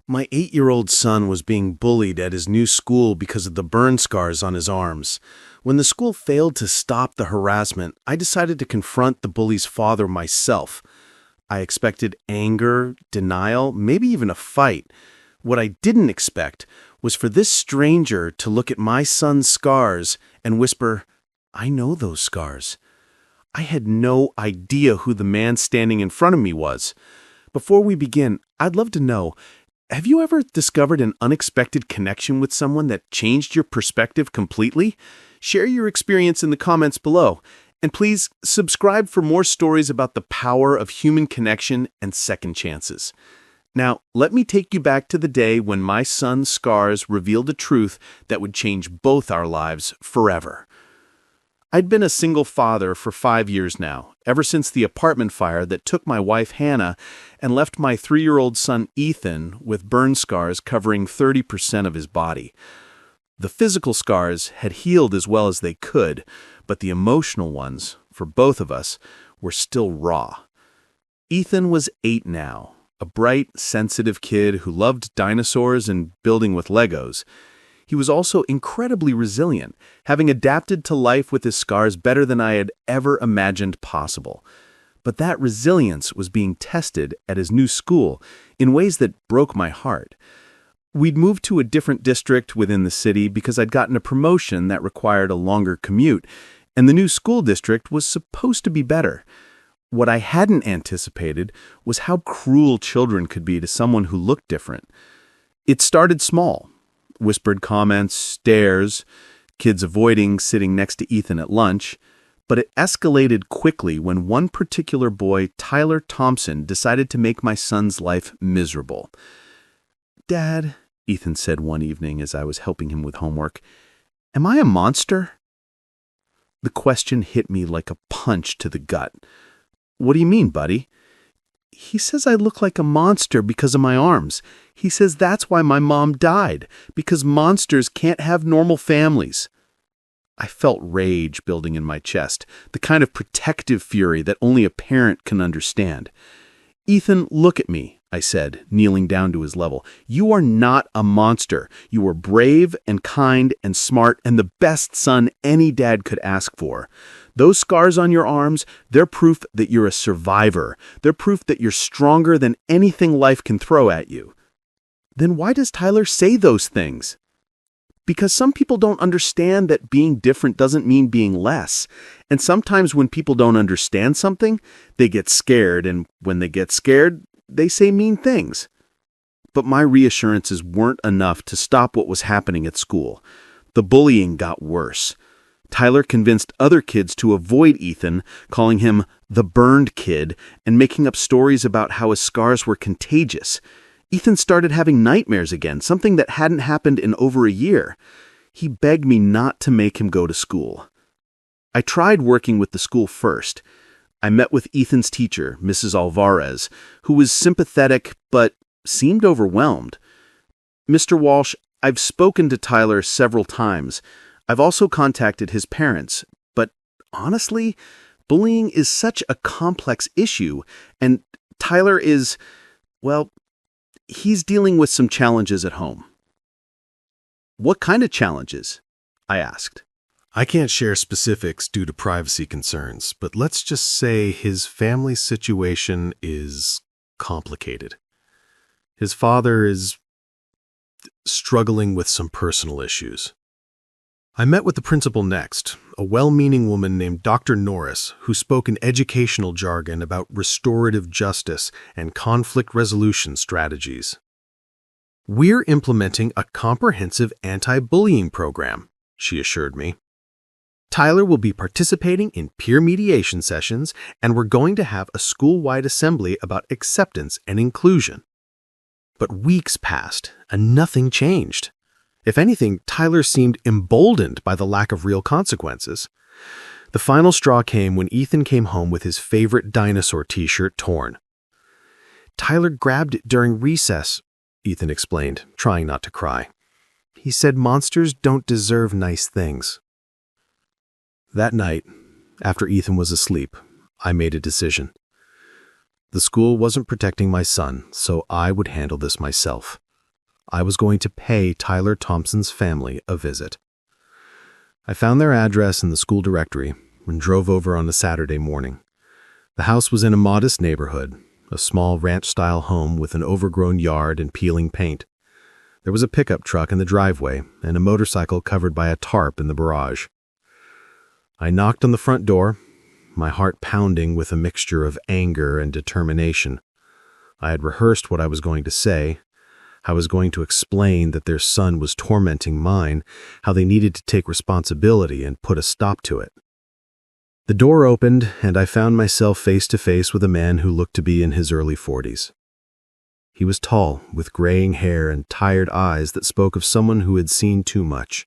My 8-year-old son was being bullied at his new school because of the burn scars on his arms. When the school failed to stop the harassment, I decided to confront the bully's father myself. I expected anger, denial, maybe even a fight. What I didn't expect was for this stranger to look at my son's scars and whisper, "I know those scars." I had no idea who the man standing in front of me was. Before we begin, I'd love to know, have you ever discovered an unexpected connection with someone that changed your perspective completely? Share your experience in the comments below. And please subscribe for more stories about the power of human connection and second chances. Now, let me take you back to the day when my son's scars revealed a truth that would change both our lives forever. I'd been a single father for 5 years now, ever since the apartment fire that took my wife Hannah and left my 3-year-old son Ethan with burn scars covering 30% of his body. The physical scars had healed as well as they could, but the emotional ones, for both of us, were still raw. Ethan was 8 now, a bright, sensitive kid who loved dinosaurs and building with Legos. He was also incredibly resilient, having adapted to life with his scars better than I had ever imagined possible. But that resilience was being tested at his new school in ways that broke my heart. We'd moved to a different district within the city because I'd gotten a promotion that required a longer commute, and the new school district was supposed to be better. What I hadn't anticipated was how cruel children could be to someone who looked different. It started small. Whispered comments, stares, kids avoiding sitting next to Ethan at lunch, but it escalated quickly when one particular boy, Tyler Thompson, decided to make my son's life miserable. "Dad," Ethan said one evening as I was helping him with homework, "am I a monster?" The question hit me like a punch to the gut. "What do you mean, buddy?" "He says I look like a monster because of my arms. He says that's why my mom died, because monsters can't have normal families." I felt rage building in my chest, the kind of protective fury that only a parent can understand. "Ethan, look at me," I said, kneeling down to his level. "You are not a monster. You are brave and kind and smart and the best son any dad could ask for. Those scars on your arms, they're proof that you're a survivor. They're proof that you're stronger than anything life can throw at you." Then why does Tyler say those things? Because some people don't understand that being different doesn't mean being less. And sometimes when people don't understand something, they get scared, and when they get scared, they say mean things. But my reassurances weren't enough to stop what was happening at school. The bullying got worse. Tyler convinced other kids to avoid Ethan, calling him the burned kid and making up stories about how his scars were contagious. Ethan started having nightmares again, something that hadn't happened in over a year. He begged me not to make him go to school. I tried working with the school first. I met with Ethan's teacher, Mrs. Alvarez, who was sympathetic but seemed overwhelmed. "Mr. Walsh, I've spoken to Tyler several times. I've also contacted his parents, but honestly, bullying is such a complex issue, and Tyler is, well, he's dealing with some challenges at home." "What kind of challenges?" I asked. I can't share specifics due to privacy concerns, but let's just say his family situation is complicated. His father is struggling with some personal issues. I met with the principal next, a well-meaning woman named Dr. Norris, who spoke in educational jargon about restorative justice and conflict resolution strategies. "We're implementing a comprehensive anti-bullying program," she assured me. "Tyler will be participating in peer mediation sessions, and we're going to have a school-wide assembly about acceptance and inclusion." But weeks passed, and nothing changed. If anything, Tyler seemed emboldened by the lack of real consequences. The final straw came when Ethan came home with his favorite dinosaur t-shirt torn. "Tyler grabbed it during recess," Ethan explained, trying not to cry. "He said monsters don't deserve nice things." That night, after Ethan was asleep, I made a decision. The school wasn't protecting my son, so I would handle this myself. I was going to pay Tyler Thompson's family a visit. I found their address in the school directory and drove over on a Saturday morning. The house was in a modest neighborhood, a small ranch-style home with an overgrown yard and peeling paint. There was a pickup truck in the driveway and a motorcycle covered by a tarp in the garage. I knocked on the front door, my heart pounding with a mixture of anger and determination. I had rehearsed what I was going to say. I was going to explain that their son was tormenting mine, how they needed to take responsibility and put a stop to it. The door opened, and I found myself face to face with a man who looked to be in his early 40s. He was tall, with graying hair and tired eyes that spoke of someone who had seen too much.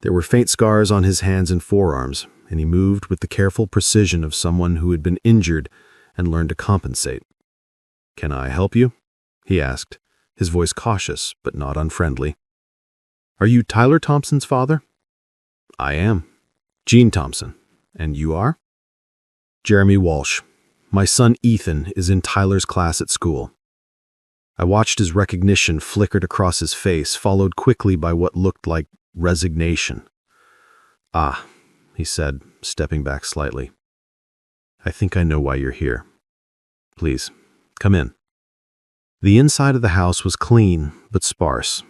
There were faint scars on his hands and forearms, and he moved with the careful precision of someone who had been injured and learned to compensate. "Can I help you?" he asked, his voice cautious but not unfriendly. "Are you Tyler Thompson's father?" "I am. Gene Thompson. And you are?" "Jeremy Walsh. My son Ethan is in Tyler's class at school." I watched as recognition flickered across his face, followed quickly by what looked like resignation. "Ah," he said, stepping back slightly. "I think I know why you're here. Please, come in." The inside of the house was clean but sparse,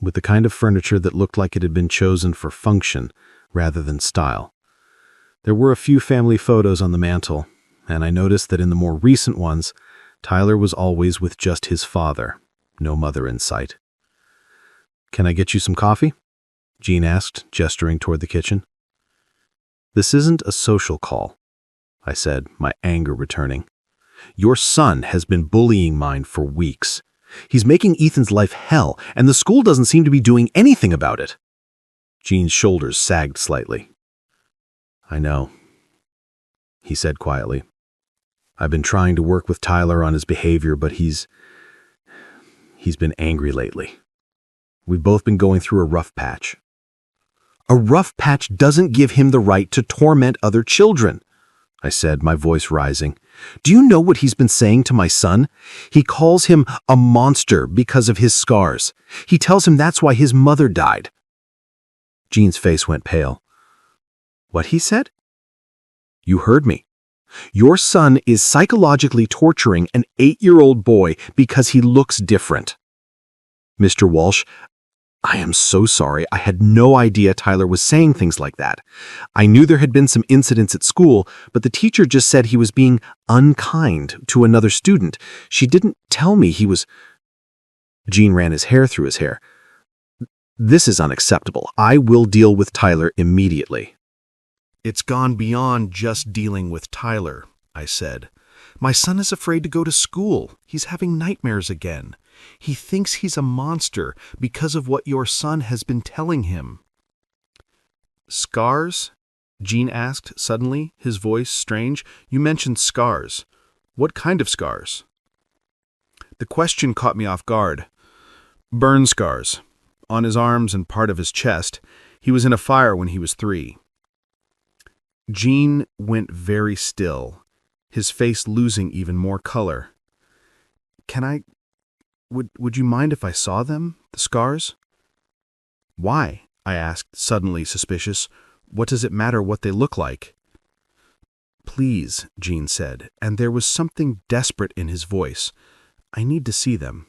with the kind of furniture that looked like it had been chosen for function rather than style. There were a few family photos on the mantel, and I noticed that in the more recent ones, Tyler was always with just his father, no mother in sight. "Can I get you some coffee?" Gene asked, gesturing toward the kitchen. "This isn't a social call," I said, my anger returning. "Your son has been bullying mine for weeks. He's making Ethan's life hell, and the school doesn't seem to be doing anything about it." Gene's shoulders sagged slightly. "I know," he said quietly. "I've been trying to work with Tyler on his behavior, but he's been angry lately. We've both been going through a rough patch." "A rough patch doesn't give him the right to torment other children," I said, my voice rising. "Do you know what he's been saying to my son? He calls him a monster because of his scars. He tells him that's why his mother died." Gene's face went pale. "What he said?" "You heard me. Your son is psychologically torturing an 8-year-old boy because he looks different." "Mr. Walsh, I am so sorry. I had no idea Tyler was saying things like that. I knew there had been some incidents at school, but the teacher just said he was being unkind to another student. She didn't tell me he was—" Gene ran his hair through his hair. "This is unacceptable. I will deal with Tyler immediately." "It's gone beyond just dealing with Tyler," I said. "My son is afraid to go to school. He's having nightmares again. He thinks he's a monster because of what your son has been telling him." "Scars?" Gene asked suddenly, his voice strange. "You mentioned scars. What kind of scars?" The question caught me off guard. "Burn scars. On his arms and part of his chest. He was in a fire when he was 3. Gene went very still, his face losing even more color. Would you mind if I saw them, the scars?" "Why?" I asked, suddenly suspicious. "What does it matter what they look like?" "Please," Gene said, and there was something desperate in his voice. "I need to see them."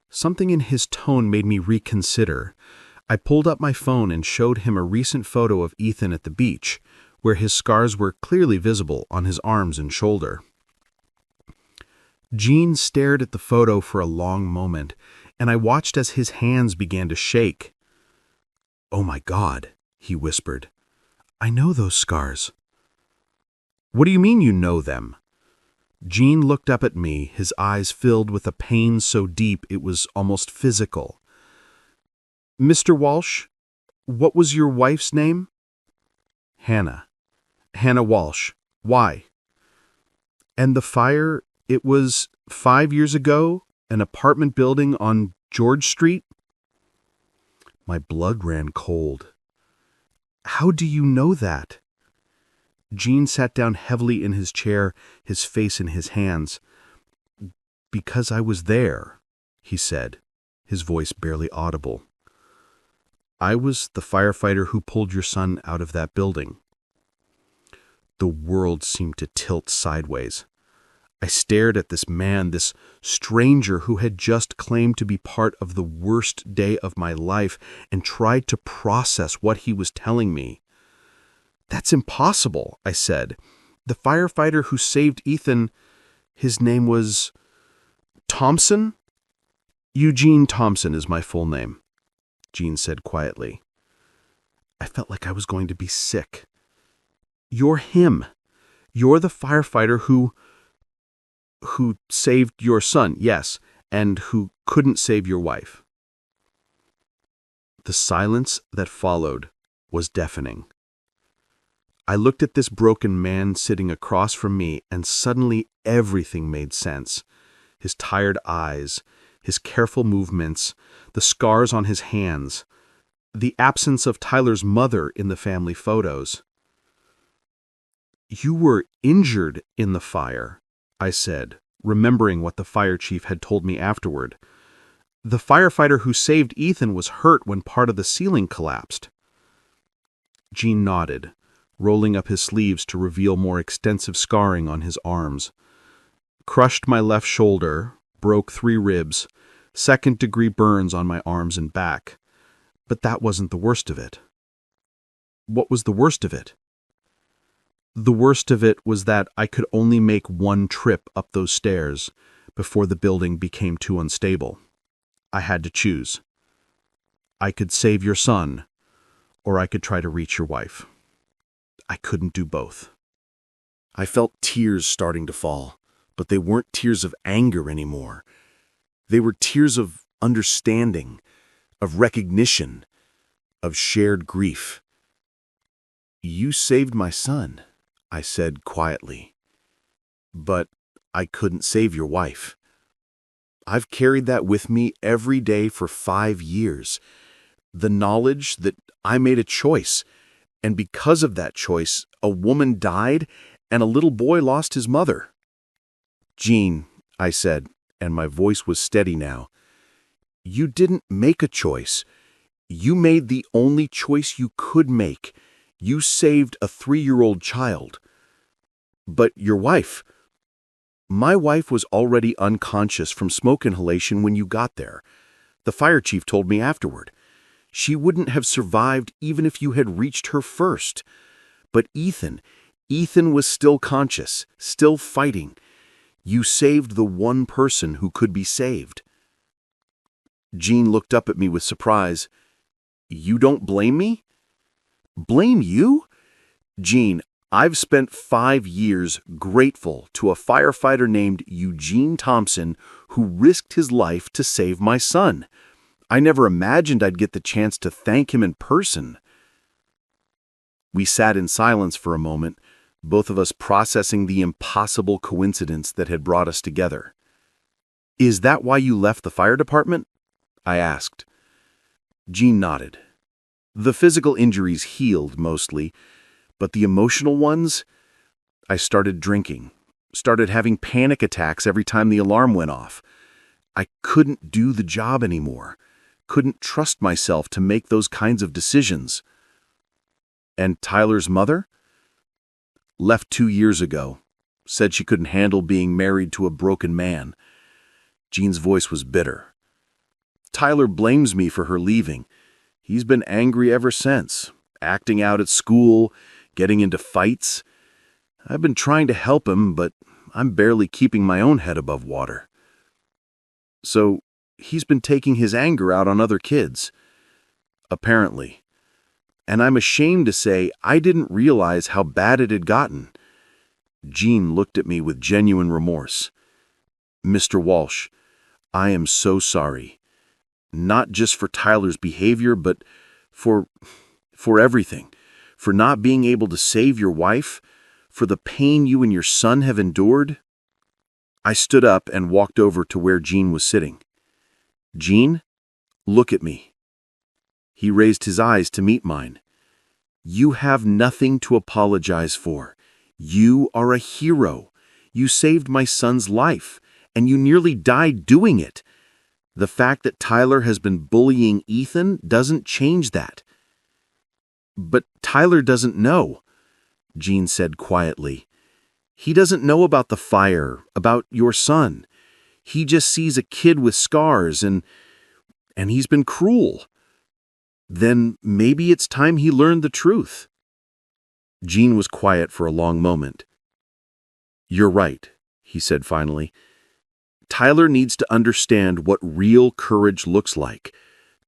Something in his tone made me reconsider. I pulled up my phone and showed him a recent photo of Ethan at the beach, where his scars were clearly visible on his arms and shoulder. Gene stared at the photo for a long moment, and I watched as his hands began to shake. "Oh my God," he whispered. "I know those scars." "What do you mean you know them?" Gene looked up at me, his eyes filled with a pain so deep it was almost physical. "Mr. Walsh, what was your wife's name?" "Hannah. Hannah Walsh. Why?" "And the fire, it was 5 years ago, an apartment building on George Street?" My blood ran cold. "How do you know that?" Gene sat down heavily in his chair, his face in his hands. "Because I was there," he said, his voice barely audible. I was the firefighter who pulled your son out of that building. The world seemed to tilt sideways. I stared at this man, this stranger who had just claimed to be part of the worst day of my life, and tried to process what he was telling me. That's impossible, I said. The firefighter who saved Ethan, his name was Thompson? Eugene Thompson is my full name, Jean said quietly. I felt like I was going to be sick. You're him. You're the firefighter who saved your son, yes, and who couldn't save your wife. The silence that followed was deafening. I looked at this broken man sitting across from me, and suddenly everything made sense. His tired eyes, his careful movements, the scars on his hands, the absence of Tyler's mother in the family photos. You were injured in the fire, I said, remembering what the fire chief had told me afterward. The firefighter who saved Ethan was hurt when part of the ceiling collapsed. Gene nodded, rolling up his sleeves to reveal more extensive scarring on his arms. Crushed my left shoulder, broke 3 ribs, second-degree burns on my arms and back. But that wasn't the worst of it. What was the worst of it? The worst of it was that I could only make one trip up those stairs before the building became too unstable. I had to choose. I could save your son, or I could try to reach your wife. I couldn't do both. I felt tears starting to fall, but they weren't tears of anger anymore. They were tears of understanding, of recognition, of shared grief. You saved my son, I said quietly. But I couldn't save your wife. I've carried that with me every day for 5 years. The knowledge that I made a choice, and because of that choice, a woman died and a little boy lost his mother. Jean, I said, and my voice was steady now, you didn't make a choice. You made the only choice you could make. You saved a 3-year-old child. But your wife... My wife was already unconscious from smoke inhalation when you got there. The fire chief told me afterward. She wouldn't have survived even if you had reached her first. But Ethan was still conscious, still fighting. You saved the one person who could be saved. Jean looked up at me with surprise. You don't blame me? Blame you? Jean, I've spent 5 years grateful to a firefighter named Eugene Thompson who risked his life to save my son. I never imagined I'd get the chance to thank him in person. We sat in silence for a moment, both of us processing the impossible coincidence that had brought us together. Is that why you left the fire department? I asked. Jean nodded. The physical injuries healed mostly, but the emotional ones? I started drinking, started having panic attacks every time the alarm went off. I couldn't do the job anymore, couldn't trust myself to make those kinds of decisions. And Tyler's mother? Left 2 years ago, said she couldn't handle being married to a broken man. Jean's voice was bitter. Tyler blames me for her leaving. He's been angry ever since, acting out at school, getting into fights. I've been trying to help him, but I'm barely keeping my own head above water. So he's been taking his anger out on other kids. Apparently. And I'm ashamed to say I didn't realize how bad it had gotten. Jean looked at me with genuine remorse. Mr. Walsh, I am so sorry. Not just for Tyler's behavior, but for everything. For not being able to save your wife, for the pain you and your son have endured. I stood up and walked over to where Jean was sitting. Jean, look at me. He raised his eyes to meet mine. You have nothing to apologize for. You are a hero. You saved my son's life, and you nearly died doing it. The fact that Tyler has been bullying Ethan doesn't change that. But Tyler doesn't know, Jean said quietly. He doesn't know about the fire, about your son. He just sees a kid with scars and he's been cruel. Then maybe it's time he learned the truth. Jean was quiet for a long moment. You're right, he said finally. Tyler needs to understand what real courage looks like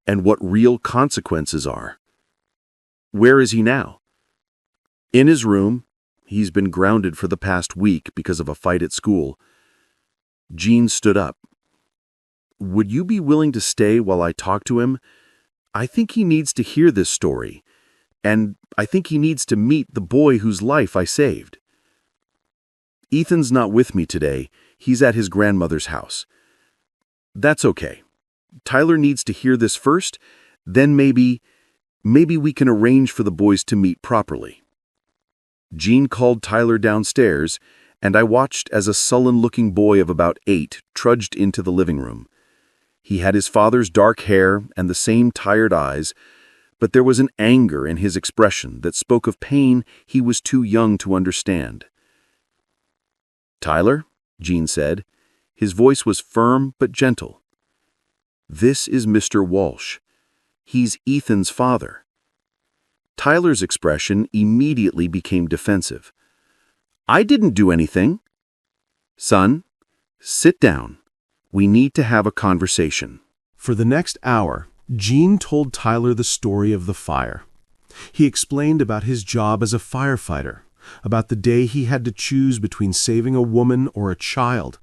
and what real consequences are. Where is he now? In his room. He's been grounded for the past week because of a fight at school. Jean stood up. Would you be willing to stay while I talk to him? I think he needs to hear this story, and I think he needs to meet the boy whose life I saved. Ethan's not with me today. He's at his grandmother's house. That's okay. Tyler needs to hear this first, then maybe we can arrange for the boys to meet properly. Jean called Tyler downstairs, and I watched as a sullen-looking boy of about 8 trudged into the living room. He had his father's dark hair and the same tired eyes, but there was an anger in his expression that spoke of pain he was too young to understand. Tyler, Jean said. His voice was firm but gentle. This is Mr. Walsh. He's Ethan's father. Tyler's expression immediately became defensive. I didn't do anything. Son, sit down. We need to have a conversation. For the next hour, Jean told Tyler the story of the fire. He explained about his job as a firefighter, about the day he had to choose between saving a woman or a child,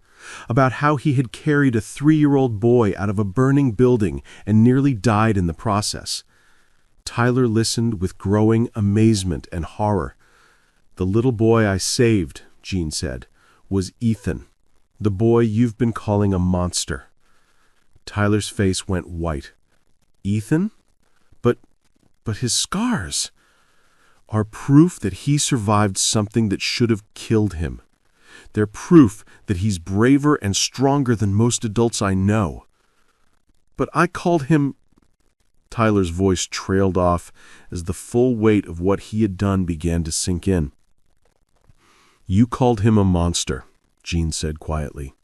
about how he had carried a 3-year-old boy out of a burning building and nearly died in the process. Tyler listened with growing amazement and horror. The little boy I saved, Jean said, was Ethan, the boy you've been calling a monster. Tyler's face went white. Ethan? But his scars are proof that he survived something that should have killed him. They're proof that he's braver and stronger than most adults I know. But I called him... Tyler's voice trailed off as the full weight of what he had done began to sink in. You called him a monster, Jean said quietly.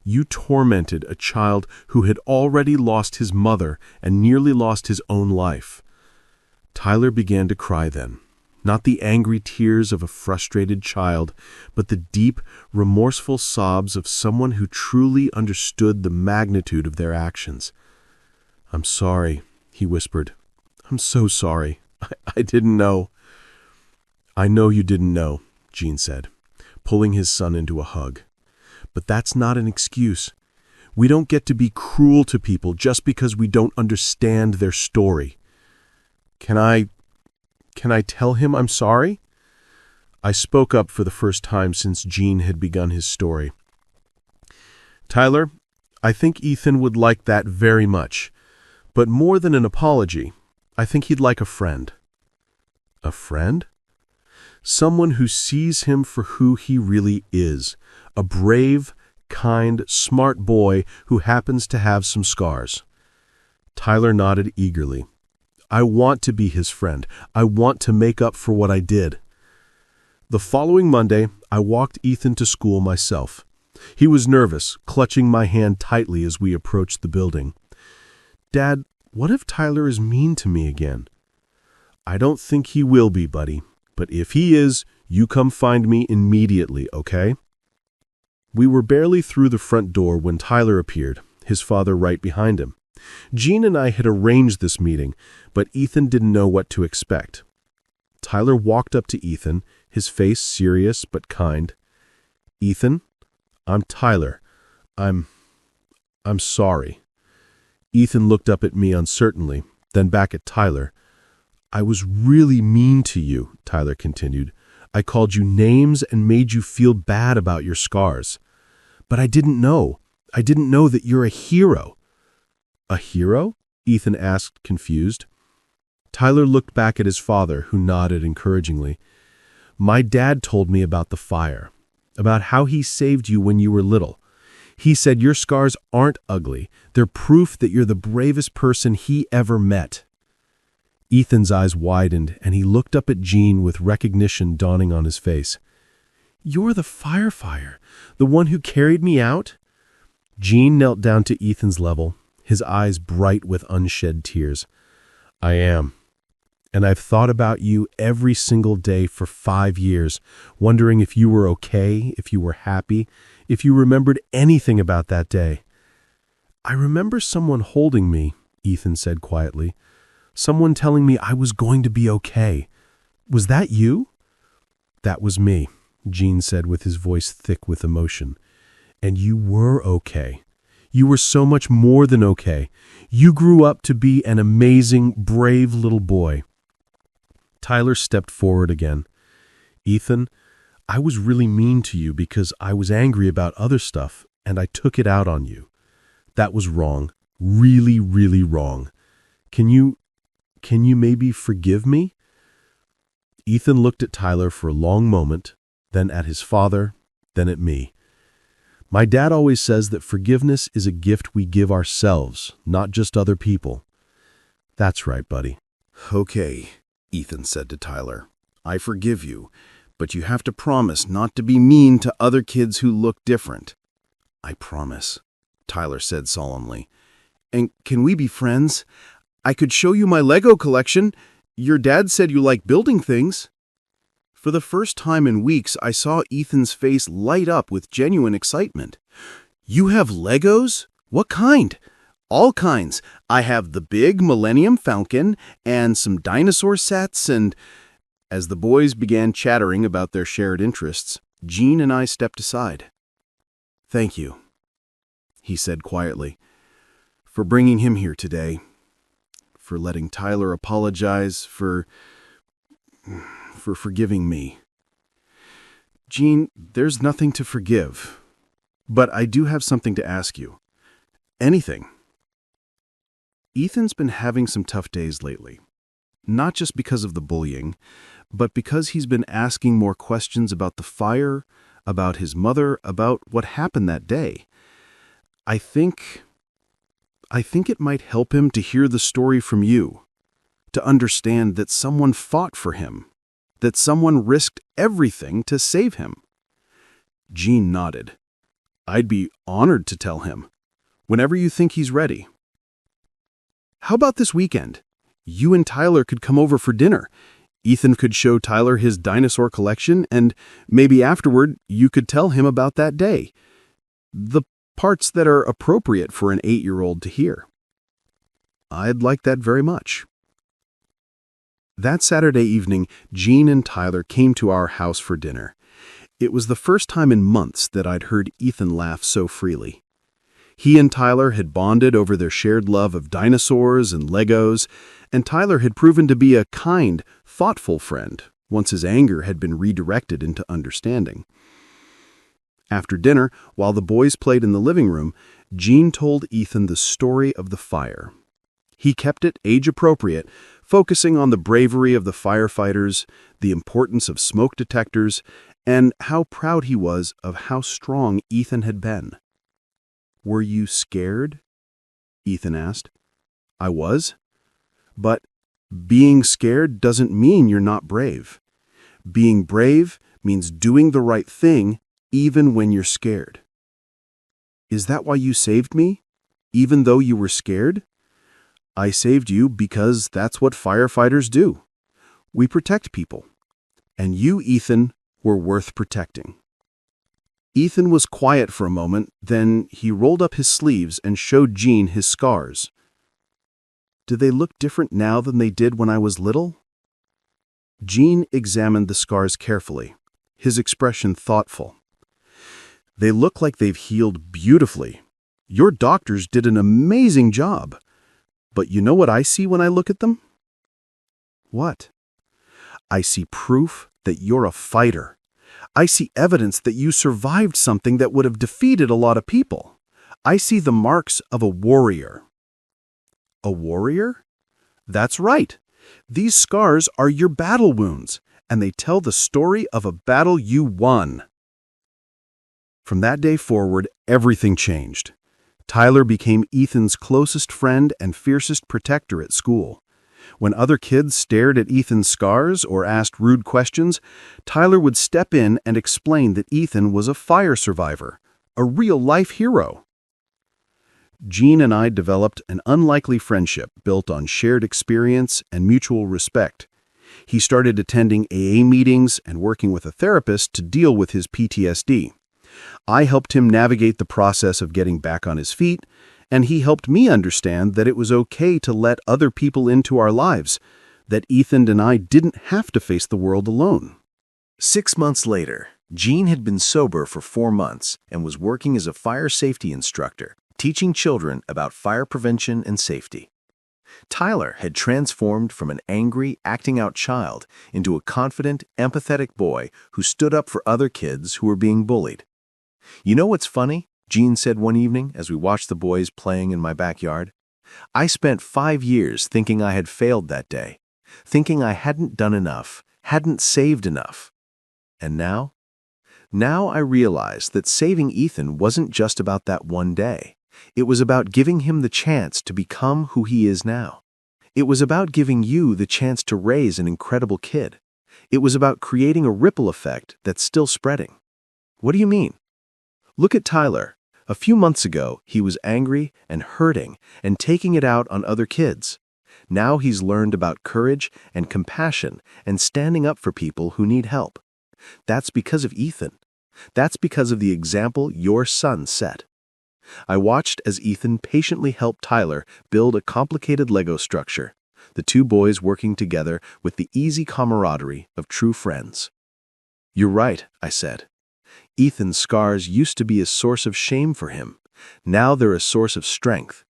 You tormented a child who had already lost his mother and nearly lost his own life. Tyler began to cry then, not the angry tears of a frustrated child, but the deep, remorseful sobs of someone who truly understood the magnitude of their actions. I'm sorry, he whispered. I'm so sorry. I didn't know. I know you didn't know, Jean said, pulling his son into a hug. But that's not an excuse. We don't get to be cruel to people just because we don't understand their story. Can I tell him I'm sorry? I spoke up for the first time since Jean had begun his story. Tyler, I think Ethan would like that very much. But more than an apology, I think he'd like a friend. A friend? Someone who sees him for who he really is. A brave, kind, smart boy who happens to have some scars. Tyler nodded eagerly. I want to be his friend. I want to make up for what I did. The following Monday, I walked Ethan to school myself. He was nervous, clutching my hand tightly as we approached the building. Dad, what if Tyler is mean to me again? I don't think he will be, buddy. But if he is, you come find me immediately, okay? We were barely through the front door when Tyler appeared, his father right behind him. Jean and I had arranged this meeting, but Ethan didn't know what to expect. Tyler walked up to Ethan, his face serious but kind. Ethan, I'm Tyler. I'm sorry. Ethan looked up at me uncertainly, then back at Tyler. I was really mean to you, Tyler continued. I called you names and made you feel bad about your scars. But I didn't know. I didn't know that you're a hero. A hero? Ethan asked, confused. Tyler looked back at his father, who nodded encouragingly. My dad told me about the fire, about how he saved you when you were little. He said your scars aren't ugly. They're proof that you're the bravest person he ever met. Ethan's eyes widened, and he looked up at Jean with recognition dawning on his face. You're the firefighter, the one who carried me out? Jean knelt down to Ethan's level, his eyes bright with unshed tears. I am. And I've thought about you every single day for 5 years, wondering if you were okay, if you were happy, if you remembered anything about that day. I remember someone holding me, Ethan said quietly. Someone telling me I was going to be okay. Was that you? That was me, Jean said with his voice thick with emotion. And you were okay. You were so much more than okay. You grew up to be an amazing, brave little boy. Tyler stepped forward again. Ethan, I was really mean to you because I was angry about other stuff, and I took it out on you. That was wrong. Really, really wrong. Can you maybe forgive me? Ethan looked at Tyler for a long moment, then at his father, then at me. My dad always says that forgiveness is a gift we give ourselves, not just other people. That's right, buddy. Okay, Ethan said to Tyler. I forgive you, but you have to promise not to be mean to other kids who look different. I promise, Tyler said solemnly. And can we be friends? I could show you my Lego collection. Your dad said you like building things. For the first time in weeks, I saw Ethan's face light up with genuine excitement. You have Legos? What kind? All kinds. I have the big Millennium Falcon and some dinosaur sets and... As the boys began chattering about their shared interests, Jean and I stepped aside. Thank you, he said quietly, for bringing him here today, for letting Tyler apologize, for forgiving me. Jean, there's nothing to forgive, but I do have something to ask you. Anything. Ethan's been having some tough days lately, not just because of the bullying, but because he's been asking more questions about the fire, about his mother, about what happened that day. I think it might help him to hear the story from you, to understand that someone fought for him, that someone risked everything to save him. Jean nodded. I'd be honored to tell him, whenever you think he's ready. How about this weekend? You and Tyler could come over for dinner. Ethan could show Tyler his dinosaur collection, and maybe afterward you could tell him about that day. The parts that are appropriate for an 8-year-old to hear. I'd like that very much. That Saturday evening, Jean and Tyler came to our house for dinner. It was the first time in months that I'd heard Ethan laugh so freely. He and Tyler had bonded over their shared love of dinosaurs and Legos, and Tyler had proven to be a kind, thoughtful friend once his anger had been redirected into understanding. After dinner, while the boys played in the living room, Jean told Ethan the story of the fire. He kept it age-appropriate, focusing on the bravery of the firefighters, the importance of smoke detectors, and how proud he was of how strong Ethan had been. Were you scared? Ethan asked. I was. But being scared doesn't mean you're not brave. Being brave means doing the right thing even when you're scared. Is that why you saved me, even though you were scared? I saved you because that's what firefighters do. We protect people. And you, Ethan, were worth protecting. Ethan was quiet for a moment, then he rolled up his sleeves and showed Jean his scars. Do they look different now than they did when I was little? Jean examined the scars carefully, his expression thoughtful. They look like they've healed beautifully. Your doctors did an amazing job. But you know what I see when I look at them? What? I see proof that you're a fighter. I see evidence that you survived something that would have defeated a lot of people. I see the marks of a warrior. A warrior? That's right. These scars are your battle wounds, and they tell the story of a battle you won. From that day forward, everything changed. Tyler became Ethan's closest friend and fiercest protector at school. When other kids stared at Ethan's scars or asked rude questions, Tyler would step in and explain that Ethan was a fire survivor, a real-life hero. Gene and I developed an unlikely friendship built on shared experience and mutual respect. He started attending AA meetings and working with a therapist to deal with his PTSD. I helped him navigate the process of getting back on his feet, and he helped me understand that it was okay to let other people into our lives, that Ethan and I didn't have to face the world alone. 6 months later, Gene had been sober for 4 months and was working as a fire safety instructor, teaching children about fire prevention and safety. Tyler had transformed from an angry, acting-out child into a confident, empathetic boy who stood up for other kids who were being bullied. "You know what's funny?" Gene said one evening as we watched the boys playing in my backyard. "I spent 5 years thinking I had failed that day, thinking I hadn't done enough, hadn't saved enough. And now? Now I realize that saving Ethan wasn't just about that one day. It was about giving him the chance to become who he is now. It was about giving you the chance to raise an incredible kid. It was about creating a ripple effect that's still spreading." What do you mean? Look at Tyler. A few months ago, he was angry and hurting and taking it out on other kids. Now he's learned about courage and compassion and standing up for people who need help. That's because of Ethan. That's because of the example your son set. I watched as Ethan patiently helped Tyler build a complicated Lego structure, the two boys working together with the easy camaraderie of true friends. "You're right," I said. "Ethan's scars used to be a source of shame for him. Now they're a source of strength.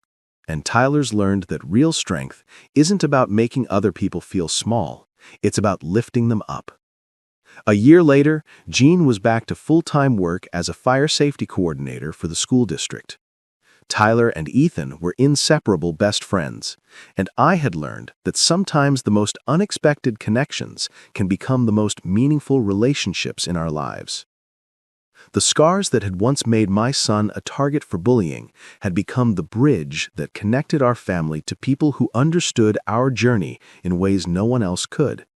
And Tyler's learned that real strength isn't about making other people feel small. It's about lifting them up." A year later, Gene was back to full-time work as a fire safety coordinator for the school district. Tyler and Ethan were inseparable best friends, and I had learned that sometimes the most unexpected connections can become the most meaningful relationships in our lives. The scars that had once made my son a target for bullying had become the bridge that connected our family to people who understood our journey in ways no one else could.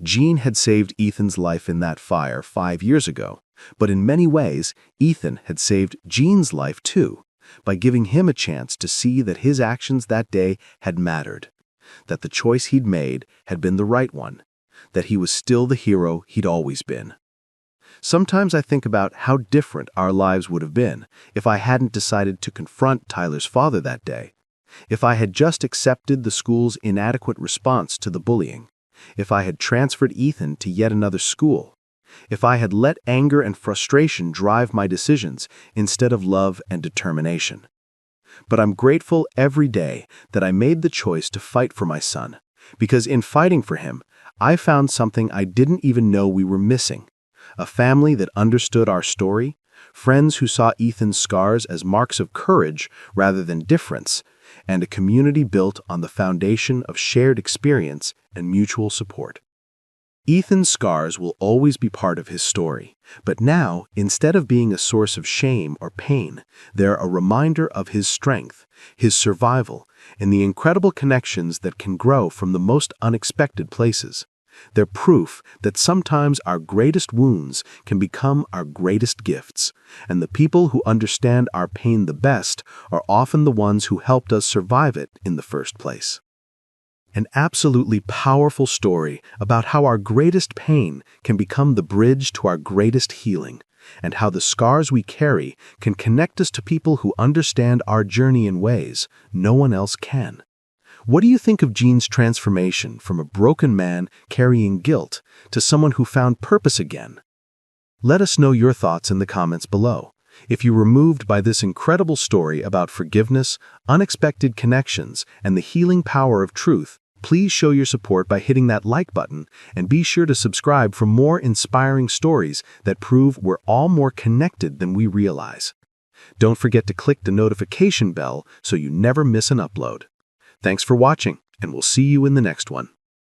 Gene had saved Ethan's life in that fire 5 years ago, but in many ways, Ethan had saved Gene's life too, by giving him a chance to see that his actions that day had mattered, that the choice he'd made had been the right one, that he was still the hero he'd always been. Sometimes I think about how different our lives would have been if I hadn't decided to confront Tyler's father that day, if I had just accepted the school's inadequate response to the bullying, if I had transferred Ethan to yet another school, if I had let anger and frustration drive my decisions instead of love and determination. But I'm grateful every day that I made the choice to fight for my son, because in fighting for him, I found something I didn't even know we were missing: a family that understood our story, friends who saw Ethan's scars as marks of courage rather than difference, and a community built on the foundation of shared experience and mutual support. Ethan's scars will always be part of his story, but now, instead of being a source of shame or pain, they're a reminder of his strength, his survival, and the incredible connections that can grow from the most unexpected places. They're proof that sometimes our greatest wounds can become our greatest gifts, and the people who understand our pain the best are often the ones who helped us survive it in the first place. An absolutely powerful story about how our greatest pain can become the bridge to our greatest healing, and how the scars we carry can connect us to people who understand our journey in ways no one else can. What do you think of Gene's transformation from a broken man carrying guilt to someone who found purpose again? Let us know your thoughts in the comments below. If you were moved by this incredible story about forgiveness, unexpected connections, and the healing power of truth, please show your support by hitting that like button, and be sure to subscribe for more inspiring stories that prove we're all more connected than we realize. Don't forget to click the notification bell so you never miss an upload. Thanks for watching, and we'll see you in the next one.